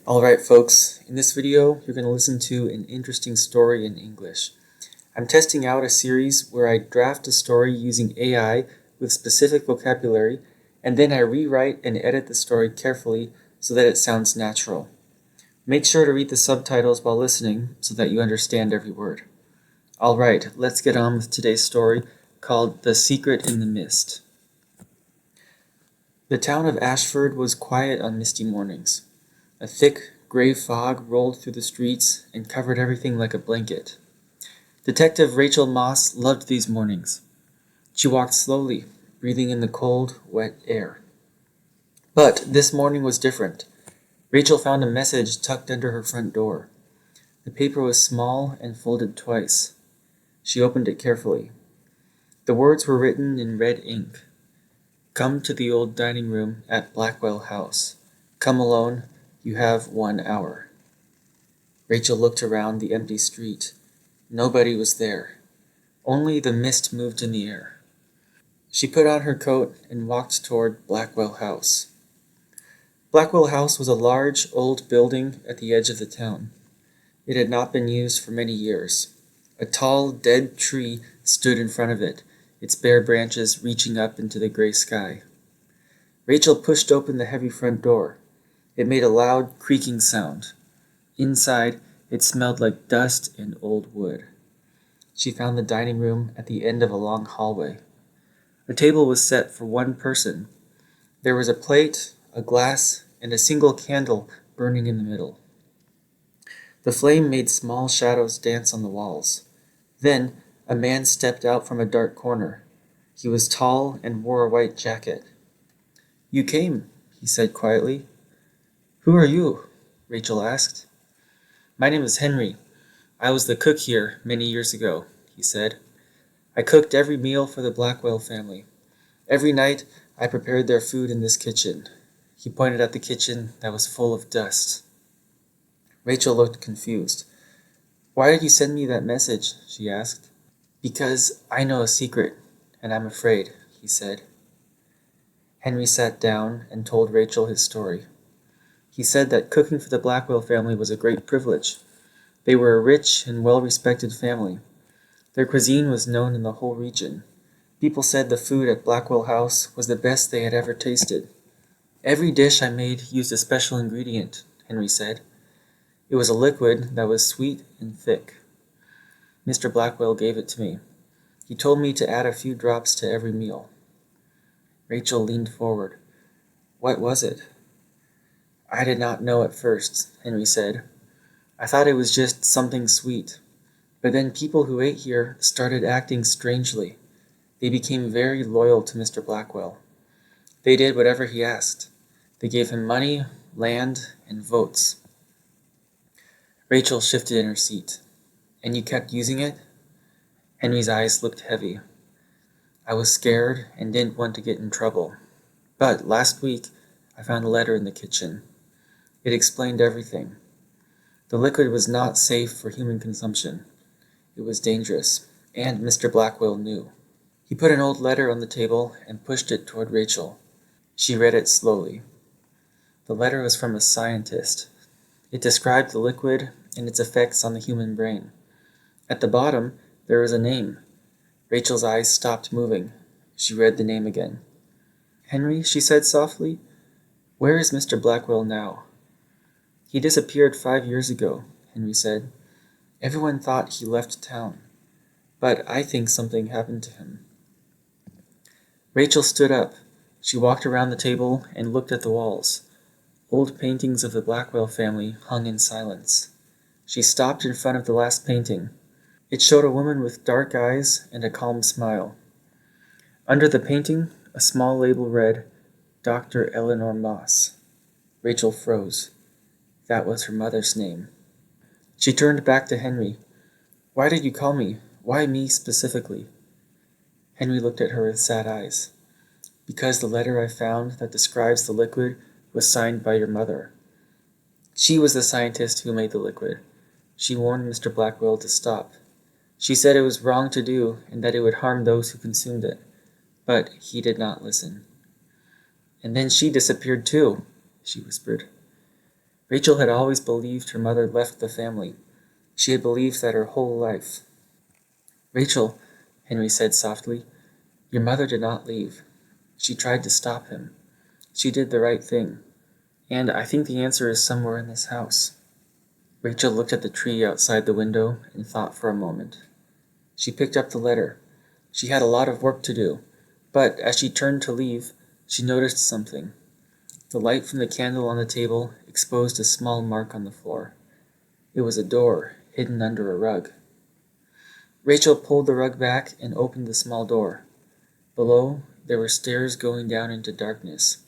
Alright folks, in this video you're going to listen to an interesting story in English. I'm testing out a series where I draft a story using AI with specific vocabulary, and then I rewrite and edit the story carefully so that it sounds natural. Make sure to read the subtitles while listening so that you understand every word. Alright, let's get on with today's story called The Secret in the Mist. The town of Ashford was quiet on misty mornings. A thick, gray fog rolled through the streets and covered everything like a blanket. Detective Rachel Moss loved these mornings. She walked slowly, breathing in the cold, wet air. But this morning was different. Rachel found a message tucked under her front door. The paper was small and folded twice. She opened it carefully. The words were written in red ink. Come to the old dining room at Blackwell House. Come alone. You have 1 hour. Rachel looked around the empty street. Nobody was there. Only the mist moved in the air. She put on her coat and walked toward Blackwell House. Blackwell House was a large, old building at the edge of the town. It had not been used for many years. A tall, dead tree stood in front of it, its bare branches reaching up into the gray sky. Rachel pushed open the heavy front door. It made a loud, creaking sound. Inside, it smelled like dust and old wood. She found the dining room at the end of a long hallway. A table was set for one person. There was a plate, a glass, and a single candle burning in the middle. The flame made small shadows dance on the walls. Then, a man stepped out from a dark corner. He was tall and wore a white jacket. "You came," he said quietly. "Who are you?" Rachel asked. "My name is Henry. I was the cook here many years ago," he said. "I cooked every meal for the Blackwell family. Every night I prepared their food in this kitchen." He pointed at the kitchen that was full of dust. Rachel looked confused. "Why did you send me that message?" she asked. "Because I know a secret, and I'm afraid," he said. Henry sat down and told Rachel his story. He said that cooking for the Blackwell family was a great privilege. They were a rich and well-respected family. Their cuisine was known in the whole region. People said the food at Blackwell House was the best they had ever tasted. "Every dish I made used a special ingredient," Henry said. "It was a liquid that was sweet and thick. Mr. Blackwell gave it to me. He told me to add a few drops to every meal." Rachel leaned forward. "What was it?" "I did not know at first," Henry said. "I thought it was just something sweet. But then people who ate here started acting strangely. They became very loyal to Mr. Blackwell. They did whatever he asked. They gave him money, land, and votes." Rachel shifted in her seat. "And you kept using it?" Henry's eyes looked heavy. "I was scared and didn't want to get in trouble. But last week, I found a letter in the kitchen. It explained everything. The liquid was not safe for human consumption. It was dangerous, and Mr. Blackwell knew." He put an old letter on the table and pushed it toward Rachel. She read it slowly. The letter was from a scientist. It described the liquid and its effects on the human brain. At the bottom, there was a name. Rachel's eyes stopped moving. She read the name again. "Henry," she said softly, "where is Mr. Blackwell now?" "He disappeared 5 years ago," Henry said. "Everyone thought he left town. But I think something happened to him." Rachel stood up. She walked around the table and looked at the walls. Old paintings of the Blackwell family hung in silence. She stopped in front of the last painting. It showed a woman with dark eyes and a calm smile. Under the painting, a small label read, "Dr. Eleanor Moss." Rachel froze. That was her mother's name. She turned back to Henry. "Why did you call me? Why me specifically?" Henry looked at her with sad eyes. "Because the letter I found that describes the liquid was signed by your mother. She was the scientist who made the liquid. She warned Mr. Blackwell to stop. She said it was wrong to do and that it would harm those who consumed it. But he did not listen." "And then she disappeared too," she whispered. Rachel had always believed her mother left the family. She had believed that her whole life. "Rachel," Henry said softly, "your mother did not leave. She tried to stop him. She did the right thing. And I think the answer is somewhere in this house." Rachel looked at the tree outside the window and thought for a moment. She picked up the letter. She had a lot of work to do, but as she turned to leave, she noticed something. The light from the candle on the table exposed a small mark on the floor. It was a door hidden under a rug. Rachel pulled the rug back and opened the small door. Below, there were stairs going down into darkness.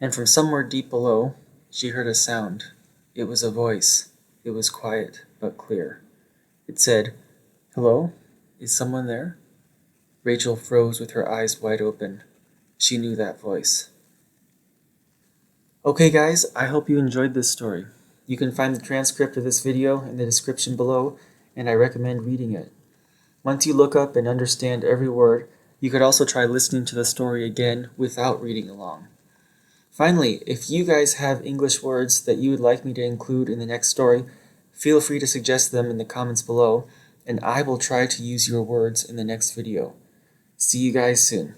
And from somewhere deep below, she heard a sound. It was a voice. It was quiet, but clear. It said, "Hello? Is someone there?" Rachel froze with her eyes wide open. She knew that voice. Okay guys, I hope you enjoyed this story. You can find the transcript of this video in the description below, and I recommend reading it. Once you look up and understand every word, you could also try listening to the story again without reading along. Finally, if you guys have English words that you would like me to include in the next story, feel free to suggest them in the comments below, and I will try to use your words in the next video. See you guys soon.